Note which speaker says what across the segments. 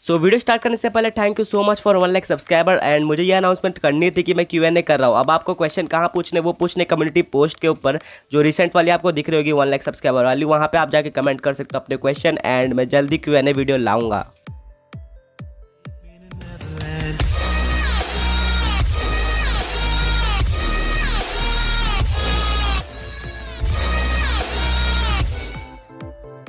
Speaker 1: So video start करने से पहले thank you so much for 1 lakh subscriber. And मुझे ये अनाउंसमेंट करनी थी कि मैं Q&A कर रहा हूँ। अब आपको क्वेश्चन कहाँ पूछने, वो पूछने कम्युनिटी पोस्ट के ऊपर जो रिसेंट वाली आपको दिख रही होगी 1 लाख सब्सक्राइबर वाली, वहाँ पे आप जाके कमेंट कर सकते हो अपने क्वेश्चन एंड मैं जल्दी Q&A वीडियो लाऊंगा।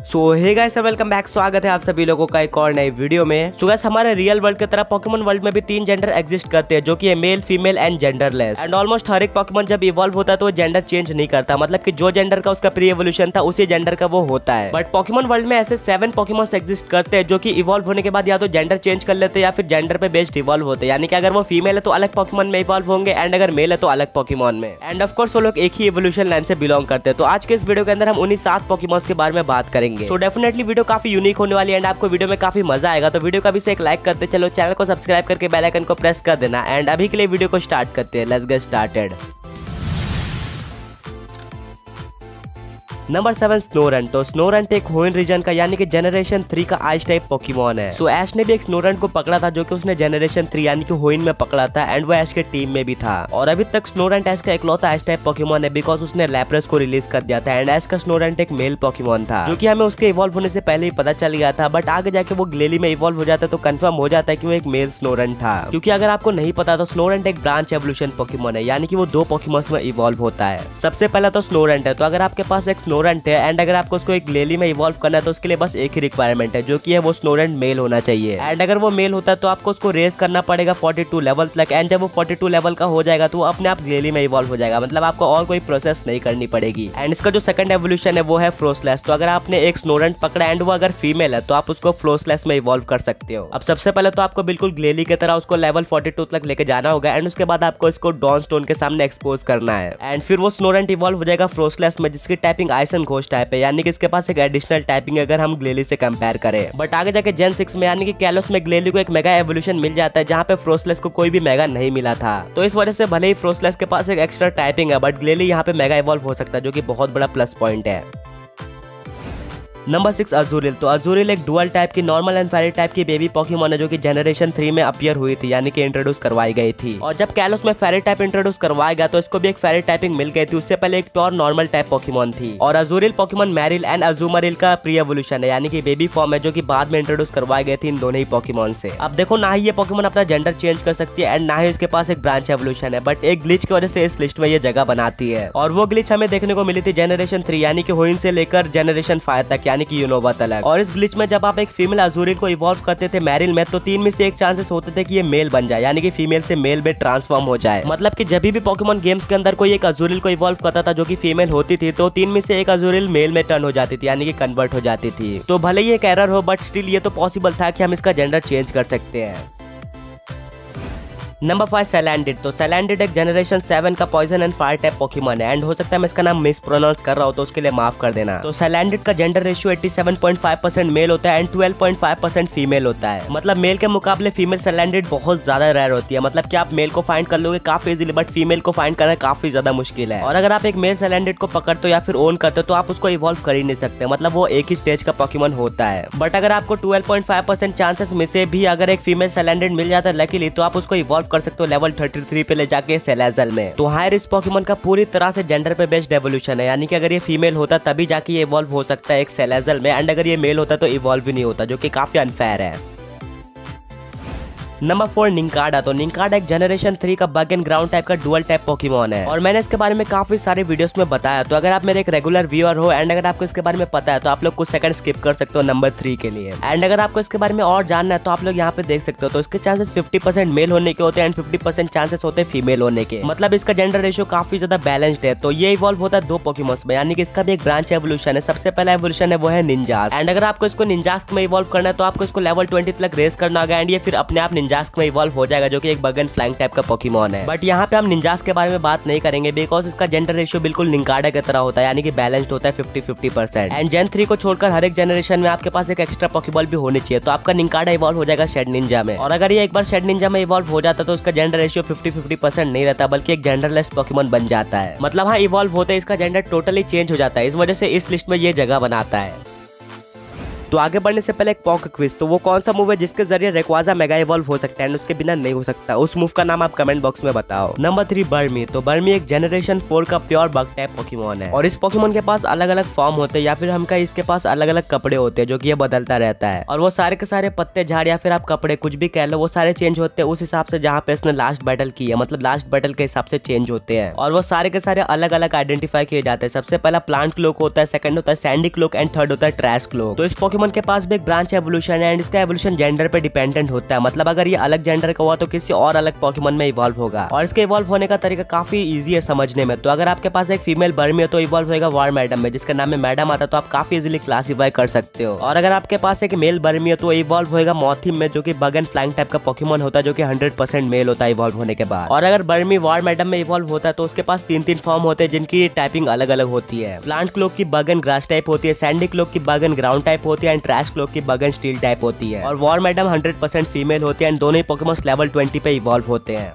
Speaker 1: सो हे गाइस वेलकम बैक, स्वागत है आप सभी लोगों का एक और नई वीडियो में। सो गाइस हमारे रियल वर्ल्ड की तरह पोकेमॉन वर्ल्ड में भी 3 जेंडर एग्जिस्ट करते हैं, जो कि male, female and genderless. And almost हर एक पोकेमॉन जब इवॉल्व होता है तो वो जेंडर चेंज नहीं करता, मतलब कि जो जेंडर का उसका प्री एवोल्यूशन था उसी जेंडर का वो होता है। बट पोकेमॉन वर्ल्ड में ऐसे 7 पोकेमॉन्स एग्जिस्ट करते हैं जो कि इवॉल्व होने के बाद या तो जेंडर चेंज कर लेते हैं या फिर जेंडर पे बेस्ड इवॉल्व होते हैं। यानी कि अगर वो फीमेल है तो अलग पोकेमॉन में इवॉल्व होंगे एंड अगर मेल है तो अलग पोकेमॉन में। एंड ऑफ कोर्स वो लोग एक ही इवोल्यूशन लाइन से बिलोंग करते हैं। तो आज के इस वीडियो के अंदर हम उन्हीं 7 पोकेमॉन्स के बारे में बात करेंगे। सो डेफिनेटली वीडियो काफी यूनिक होने वाली है एंड आपको वीडियो में काफी मजा आएगा। तो वीडियो का भी से एक लाइक करते चलो, चैनल को सब्सक्राइब करके बेल आइकन को प्रेस कर देना। एंड अभी के लिए वीडियो को स्टार्ट करते हैं, लेट्स गेट स्टार्टेड। नंबर 7 स्नोरंट। तो स्नोरंट एक होइन रीजन का यानी कि जनरेशन 3 का आइस टाइप पोकेमॉन है। सो ऐश ने भी एक स्नोरंट को पकड़ा था जो कि उसने जनरेशन 3 यानी कि होइन में पकड़ा था एंड वो ऐश के टीम में भी था। और अभी तक स्नोरंट ऐश का इकलौता आइस टाइप पोकेमॉन है बिकॉज उसने लैप्रेस को रिलीज कर दिया था। एंड ऐश का स्नोरंट एक मेल पोकेमॉन था जो कि हमें उसके इवॉल्व होने से पहले ही पता चल गया था। बट आगे जाके वो ग्लेली में इवॉल्व हो जाता है तो कंफर्म हो जाता है कि वो एक मेल स्नोरंट था। क्योंकि अगर आपको नहीं पता तो स्नोरंट एक ब्रांच एवोल्यूशन पोकेमॉन है, यानी कि वो 2 पोकेमॉन्स में इवॉल्व होता है। सबसे पहला तो स्नोरंट है। तो अगर आपके पास एक स्नोरंट है एंड अगर आपको उसको एक ग्लेली में इवॉल्व करना है तो उसके लिए बस एक ही रिक्वायरमेंट है, जो कि है वो स्नोरंट मेल होना चाहिए। एंड अगर वो मेल होता है तो आपको उसको रेस करना पड़ेगा 42 लेवल तक। एंड जब वो 42 लेवल का हो जाएगा तो वो अपने आप ग्लेली में इवॉल्व हो जाएगा, मतलब आपको और कोई प्रोसेस नहीं करनी पड़ेगी। एंड इसका जो सेकंड एवोल्यूशन है वो है फ्रोस्लैश। तो अगर आपने एक स्नोरंट पकड़ा एंड वो अगर फीमेल है तो आप उसको फ्रोस्लैश में इवॉल्व कर सकते हो। अब सबसे पहले तो आपको बिल्कुल ग्लेली की तरह उसको लेवल 42 तक लेके जाना होगा एंड उसके बाद आपको इसको डॉन स्टोन के सामने एक्सपोज करना है। एंड फिर वो स्नोरंट इवॉल्व हो जाएगा फ्रोस्लैश में, जिसकी टाइपिंग आइसन घोष टाइप है, यानी कि इसके पास एक एडिशनल टाइपिंग अगर हम ग्लेली से कंपेयर करें। बट आगे जाके जेन 6 में यानी कि कैलोस में ग्लेली को एक मेगा एवोल्यूशन मिल जाता है जहां पे फ्रोस्लैश को कोई भी मेगा नहीं मिला था। तो इस वजह से भले ही फ्रोस्लैश के पास एक एक्स्ट्रा टाइपिंग है बट ग्लेली यहाँ पे मेगा इवॉल्व हो सकता है, जो कि बहुत बड़ा प्लस पॉइंट है। नंबर 6 अजूरिल। तो अजूरिल एक डुअल टाइप की नॉर्मल एंड फेरी टाइप की बेबी पोकेमॉन है जो कि जनरेशन 3 में अपीयर हुई थी, यानी कि इंट्रोड्यूस करवाई गई थी। और जब कैलोस में फेरी टाइप इंट्रोड्यूस करवाया गया तो इसको भी एक फेरी टाइपिंग मिल गई थी। उससे पहले एक प्योर नॉर्मल टाइप पोकेमॉन थी। और अजूरिल पोकेमॉन मैरिल एंड अजूमरिल का प्री एवोल्यूशन है, यानी कि बेबी फॉर्म है, जो कि बाद में इंट्रोड्यूस करवाई गई थी इन दोनों ही पोकेमॉन से। अब देखो, ना ही ये पोकेमॉन अपना जेंडर चेंज कर सकती है एंड ना ही इसके पास एक ब्रांच एवोल्यूशन है, बट एक ग्लिच की वजह से इस लिस्ट में ये जगह बनाती है। और वो ग्लिच हमें देखने को मिली थी जनरेशन 3 यानी कि होइन से लेकर जनरेशन 5 तक, यानी कि यूनोवा तक। और इस ग्लिच में जब आप एक फीमेल अजूरिल को इवॉल्व करते थे मैरिल में तो 3 में से एक चांसेस होते थे कि ये मेल बन जाए, यानी कि फीमेल से मेल में ट्रांसफॉर्म हो जाए। मतलब कि जब भी पोकेमॉन गेम्स के अंदर कोई एक अजूरिल को इवॉल्व करता था जो कि फीमेल होती थी तो 3 में से एक अजूरिल मेल में टर्न हो जाती थी, यानी कि कन्वर्ट हो जाती थी। तो भले ही एक एरर हो बट स्टिल ये तो पॉसिबल था कि हम इसका जेंडर चेंज कर सकते हैं। Number 5 Salandit. तो सैलैंडिड एक जनरेशन 7 का poison and fire type Pokemon है एंड हो सकता है मैं इसका नाम मिस प्रोनाउंस कर रहा हूँ तो उसके लिए माफ कर देना। तो सैलैंडिड का जेंडर रेशियो 87.5% मेल होता है एंड 12.5% फीमेल होता है। मतलब मेल के मुकाबले फीमेल सैलैंडिड बहुत ज्यादा रेयर होती है। मतलब कि आप मेल को फाइंड कर लोगे काफी इजीली बट फीमेल को फाइंड करना काफी ज्यादा मुश्किल है। और अगर आप एक मेल सैलैंडिड को पकड़ते हो या फिर ओन करते हो तो आप उसको इवॉल्व कर ही नहीं सकते, मतलब वो एक ही स्टेज का पोकेमॉन होता है। बट अगर आपको 12.5% चांसेस में से भी अगर एक फीमेल सैलैंडिड मिल जाता है लकीली तो आप उसको इवॉल्व कर सकते हो लेवल 33 पे ले जाके सेलेजल में। तो हायर इस पोकेमॉन का पूरी तरह से जेंडर पे बेस्ड एवोल्यूशन है, यानी कि अगर ये फीमेल होता तभी जाके ये इवॉल्व हो सकता है एक सेलेजल में एंड अगर ये मेल होता तो इवॉल्व भी नहीं होता, जो कि काफी अनफेयर है। नंबर 4 निंकाडा। तो निंकाडा एक जनरेशन 3 का बग एंड ग्राउंड टाइप का डुअल टाइप पोकेमॉन है और मैंने इसके बारे में काफी सारे वीडियोस में बताया। तो अगर आप मेरे एक रेगुलर व्यूअर हो एंड अगर आपको इसके बारे में पता है तो आप लोग कुछ सेकंड स्किप कर सकते हो नंबर 3 के लिए। एंड अगर आपको इसके बारे में और जानना है तो आप लोग यहाँ पे देख सकते हो। तो इसके चांसेस 50% मेल होने के होते हैं एंड 50% चांसेस होते हैं फीमेल होने के। मतलब इसका जेंडर रेशियो काफी ज्यादा बैलेंस्ड है। तो ये इवॉल्व होता है 2 पोकेमॉन्स में, यानी कि इसका भी एक ब्रांच एवोल्यूशन है। सबसे पहला एवोल्यूशन है वो है निंजास्क एंड अगर आपको इसको निंजास्क में इवॉल्व करना है तो आपको इसको लेवल 20 तक रेस करना होगा एंड ये फिर अपने आप निंजास्क में इवॉल्व हो जाएगा, जो कि एक बग एंड फ्लाइंग टाइप का पोकेमॉन है। बट यहाँ पे हम निंजास्क के बारे में बात नहीं करेंगे बिकॉज इसका जेंडर रेशियो बिल्कुल निंकाडा की तरह होता है, यानी कि बैलेंस्ड होता है 50-50%। एंड जेन 3 को छोड़कर हर एक जनरेशन में आपके पास एक एक्स्ट्रा पोकेबॉल भी होनी चाहिए। तो आपका निंकाडा इवॉल्व हो जाएगा शेड निंजा में और अगर ये एक बार शेड निंजा में इवॉल्व हो जाता तो उसका जेंडर रेशियो 50-50% नहीं रहता बल्कि एक जेंडरलेस पोकेमॉन बन जाता है। मतलब हाँ, इवॉल्व होते इसका जेंडर टोटली चेंज हो जाता है, इस वजह से इस लिस्ट में ये जगह बनाता है। तो आगे बढ़ने से पहले एक पॉक क्विज, तो वो कौन सा मूव है जिसके जरिए रेक्वाजा मेगा इवॉल्व हो सकता है एंड उसके बिना नहीं हो सकता, उस मूव का नाम आप कमेंट बॉक्स में बताओ। नंबर 3 बर्मी, तो बर्मी एक जनरेशन 4 का प्योर बग टाइप पोकेमॉन है और इस पोकेमॉन के पास अलग अलग फॉर्म होते हैं या फिर हम कहें इसके पास अलग अलग कपड़े होते हैं जो कि ये बदलता रहता है और वो सारे के सारे पत्ते झाड़ या फिर आप कपड़े कुछ भी कह लो वो सारे चेंज होते हैं उस हिसाब से जहाँ पे इसने लास्ट बैटल की है, मतलब लास्ट बैटल के हिसाब से चेंज होते हैं और वो सारे के सारे अलग अलग आइडेंटिफाई किए जाते हैं। सबसे पहला प्लांट क्लोक होता है, सेकंड होता है सैंडी क्लोक एंड थर्ड होता है ट्रैश क्लोक। तो इस पोकेमॉन के पास भी एक ब्रांच एवोल्यूशन है एंड इसका एवोल्यूशन जेंडर पे डिपेंडेंट होता है, मतलब अगर ये अलग जेंडर का हुआ तो किसी और अलग पोकेमॉन में इवॉल्व होगा और इसके इवॉल्व होने का तरीका काफी इजी है समझने में। तो अगर आपके पास एक फीमेल बर्मी है तो इवॉल्व होगा वार मैडम में जिसका नाम है मैडम आता है, तो आप काफी इजीली क्लासिफाई कर सकते हो। और अगर आपके पास एक मेल बर्मी है तो इवॉल्व होगा मॉथिम में जो कि बग एंड फ्लाइंग टाइप का पोकेमॉन होता है जो कि 100% मेल होता है इवॉल्व होने के बाद। और अगर बर्मी वार मैडम में इवॉल्व होता है तो उसके पास 3 फॉर्म होते हैं जिनकी टाइपिंग अलग अलग होती है। प्लांट क्लोक की बग एंड ग्रास टाइप होती है, सैंडी क्लोक की बग एंड ग्राउंड टाइप होती है एंड ट्रैश क्लोक की बग एंड स्टील टाइप होती है। और वार मैडम 100% फीमेल होती है एंड दोनों ही पोकेमॉन लेवल 20 पे इवॉल्व होते हैं।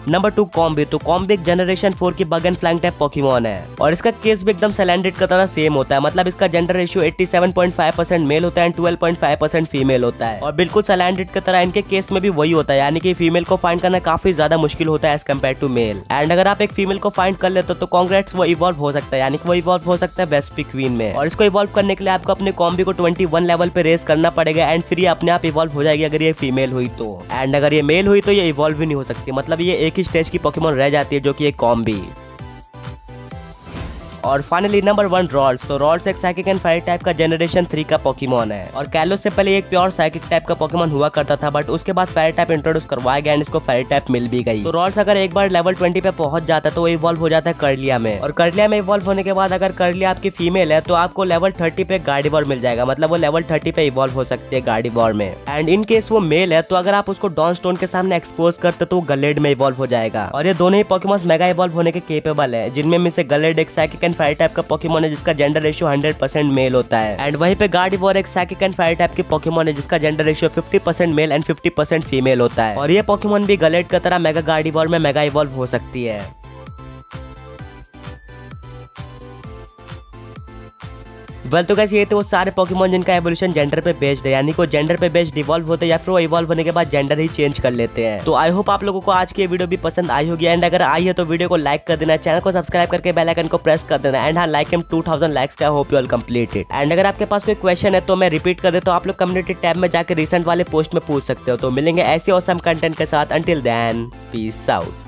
Speaker 1: नंबर 2 कॉम्बी, तो कॉम्बी एक जनरेशन 4 की bug and flying type Pokemon है और इसका केस भी एकदम सैलेंडेड की तरह सेम होता है, मतलब इसका जेंडर रेशियो 87.5% मेल होता है एंड 12.5% फीमेल होता है और बिल्कुल सैलेंडेड की तरह इनके केस में भी वही होता है, यानी कि फीमेल को फाइंड करना काफी ज्यादा मुश्किल होता है as compared to male. And अगर आप एक फीमेल को फाइंड कर लेते हो तो कांग्रेट्स, वो इवॉल्व हो सकता है, यानी कि वो इवॉल्व हो सकता है वेस्पिक क्वीन में और इसको इवॉल्व करने के लिए आपको अपने कॉम्बी को 21 लेवल पे रेस करना पड़ेगा एंड फिर ये अपने आप इवॉल्व हो जाएगी अगर ये फीमेल हुई तो। एंड अगर ये मेल हुई तो ये इवॉल्व भी नहीं हो सकती, मतलब ये एक ही स्टेज की पोकेमॉन रह जाती है जो कि एक कॉम्बी। और फाइनली नंबर 1 रॉड्स, तो रॉड्स एक साइकिक एंड फायर टाइप का जनरेशन 3 का पोकेमॉन है और कैलोस से पहले एक प्योर साइकिक टाइप का पोकेमॉन हुआ करता था बट उसके बाद फायर टाइप इंट्रोड्यूस करवाया गया एंड इसको फायर टाइप मिल भी गई। तो रॉड्स अगर एक बार लेवल 20 पे पहुंच जाता है तो वो इवॉल्व हो जाता है कर्लिया में और कर्लिया में इवॉल्व होने के बाद अगर कर्लिया आपकी फीमेल है तो आपको लेवल 30 पे गार्डिवोर मिल जाएगा, मतलब वो लेवल 30 पे इवॉल्व हो सकती है गार्डिवोर में। एंड इन केस वो मेल है तो अगर आप उसको डॉन स्टोन के सामने एक्सपोज करते तो वो गलेड में इवॉल्व हो जाएगा और ये दोनों ही पोकेमॉन मेगा इवॉल्व होने के केपेबल है, जिनमें से गलेड एक साइकिक एंड फायर टाइप का पोकेमॉन है जिसका जेंडर रेशियो 100% मेल होता है एंड वहीं पे गार्डिवोर एक साइकिक एंड फायर टाइप की पोकेमॉन है जिसका gender ratio 50% male and 50% female होता है और ये पोकेमॉन भी गलेड की तरह मेगा गार्डिवोर में मेगा इवॉल्व हो सकती है। तो गाइस ये तो वो सारे पोकेमॉन जिनका एवोल्यूशन जेंडर पे बेस्ड है, यानी कि वो जेंडर पे बेस्ड इवॉल्व होते हैं या फिर वो इवॉल्व होने के बाद जेंडर ही चेंज कर लेते हैं। तो आई होप आप लोगों को आज की वीडियो भी पसंद आई होगी एंड अगर आई है तो वीडियो को लाइक कर देना, चैनल को सब्सक्राइब करके बेल आइकन को प्रेस कर देना एंड हाँ लाइक हिम 2000 लाइक्स का hope you all complete it. And अगर आपके पास कोई क्वेश्चन है तो मैं रिपीट कर दे तो आप लोग कम्युनिटी टैब में जाकर रिसेंट वाले पोस्ट में पूछ सकते हो। तो मिलेंगे ऐसे ऑसम कंटेंट के साथ, अंटिल देन पीस आउट।